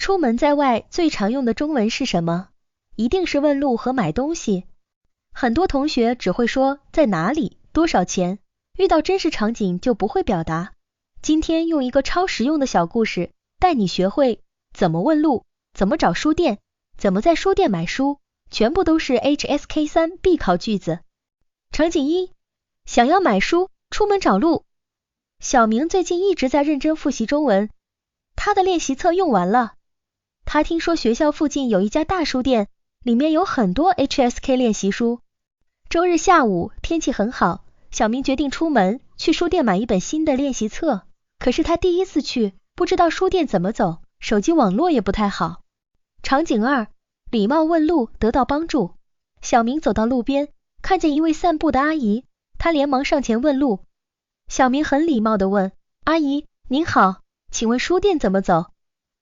出門在外最常用的中文是什麼？一定是問路和買東西。很多同學只會說在哪裡，多少錢，遇到真實場景就不会表達。今天用一個超實用的小故事，帶你學會怎麼問路，怎麼找書店，怎麼在書店買書，全部都是 HSK3 必考句子。場景一，想要買書，出門找路。小明最近一直在認真複習中文，他的練習冊用完了。他聽說學校附近有一家大書店，裡面有很多 HSK 練習書。周日下午天氣很好，小明決定出門去書店買一本新的練習冊。可是他第一次去，不知道書店怎麼走，手機網絡也不太好。場景二，禮貌問路得到幫助。小明走到路邊，看見一位散步的阿姨，他連忙上前問路。小明很禮貌地問，阿姨您好，請問書店怎麼走？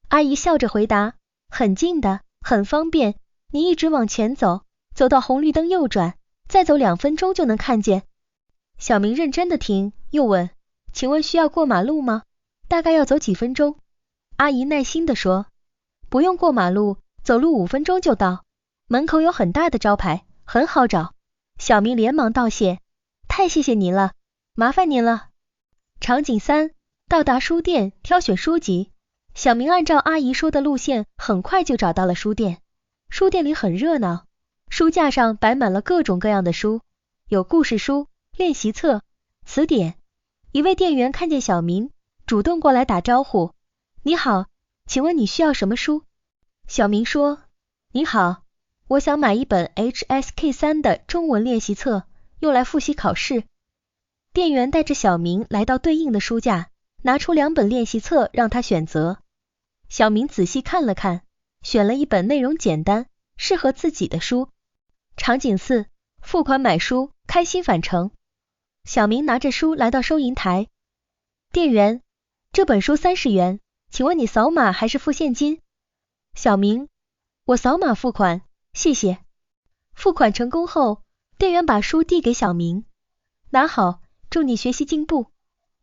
阿姨笑着回答，很近的，很方便，你一直往前走，走到紅綠燈右轉，再走2分鐘就能看見。小明認真地聽，又問，請問需要過馬路嗎？大概要走幾分鐘？阿姨耐心地說，不用過馬路，走路5分鐘就到，門口有很大的招牌，很好找。小明連忙道謝，太謝謝您了，麻煩您了。場景3，到達書店，挑選書籍。小明按照阿姨說的路線，很快就找到了書店。書店裡很熱鬧，書架上擺滿了各種各樣的書，有故事書、練習冊、詞典。一位店員看見小明，主動過來打招呼，你好，請問你需要什麼書？小明說，你好，我想買一本 HSK3 的中文練習冊，用來複習考試。店員帶着小明來到對應的書架，拿出2本練習冊讓他選擇。小明仔細看了看，選了一本內容簡單、適合自己的書。場景4，付款買書，開心返程。小明拿着書來到收銀台，店員，這本書30元，請問你掃碼還是付現金？小明，我掃碼付款，謝謝。付款成功後，店員把書遞給小明，拿好，祝你學習進步。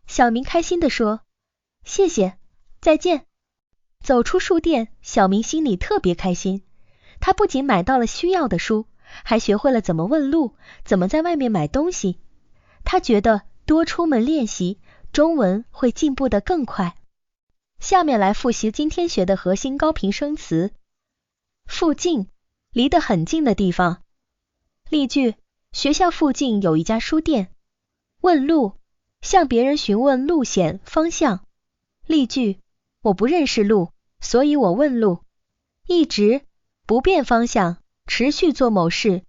小明開心地說，謝謝，再見。走出書店，小明心裡特別開心。他不僅買到了需要的書，還學會了怎麼問路，怎麼在外面買東西。他覺得多出門練習，中文會進步得更快。下面來複習今天學的核心高頻生詞。附近，離得很近的地方。例句，學校附近有一家書店。問路，向別人詢問路線方向。例句，我不認識路，所以我問路。一直，不變方向，持續做某事。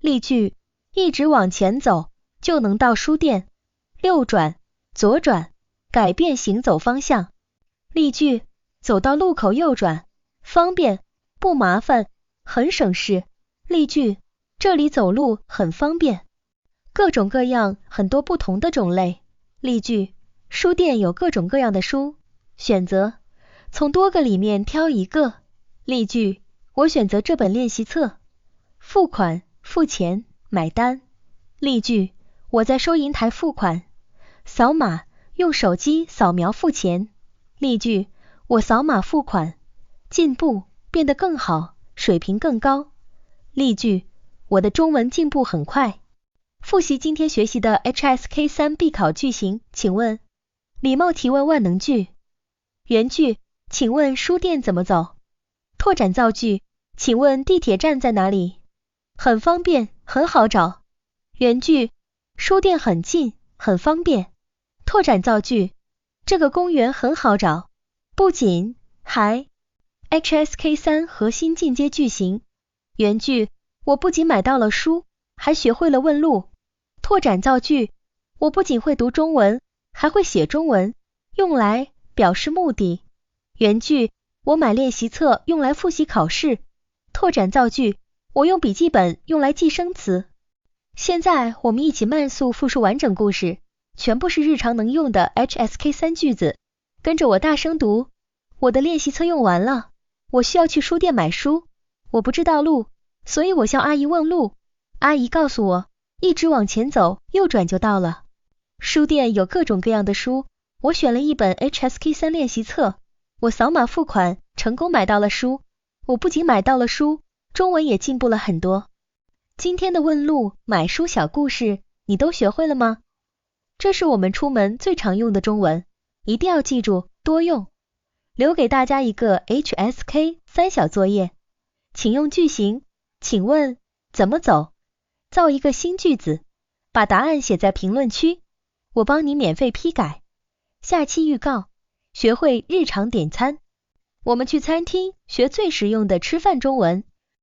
例句，一直往前走，就能到書店。右轉，左轉，改變行走方向。例句，走到路口右轉，方便，不麻煩，很省事。例句，這裡走路很方便。各種各樣，很多不同的種類。例句，書店有各種各樣的書，選擇，從多個裡面挑一個。例句，我選擇這本練習冊。付款，付錢，買單。例句，我在收银台付款。掃碼，用手機掃描付錢。例句，我掃碼付款。進步，變得更好，水平更高。例句，我的中文進步很快。複習今天學習的 HSK3 必考句型，請問禮貌提問萬能句。原句，請問書店怎麼走？拓展造句，請問地鐵站在哪裡？很方便，很好找。原句，書店很近，很方便。拓展造句，這個公園很好找。不僅，還。HSK3 核心進階句型。原句，我不僅買到了書，還學會了問路。拓展造句，我不僅會讀中文，還會寫中文，用來表示目的。原句，我買練習冊用來複習考試。拓展造句，我用筆記本用來記生詞。現在我們一起慢速複述完整故事，全部是日常能用的 HSK3 句子。跟着我大聲讀，我的練習冊用完了，我需要去書店買書，我不知道路，所以我向阿姨問路，阿姨告訴我，一直往前走，右轉就到了。書店有各種各樣的書，我選了一本 HSK3 練習冊，我掃碼付款，成功買到了書。我不僅買到了書，中文也進步了很多。今天的問路買書小故事，你都學會了嗎？這是我們出門最常用的中文，一定要記住多用。留給大家一個 HSK 3小作業，請用句型請問怎麼走造一個新句子，把答案寫在評論區，我幫你免費批改。下期預告，學會日常點餐，我們去餐廳學最實用的吃飯中文。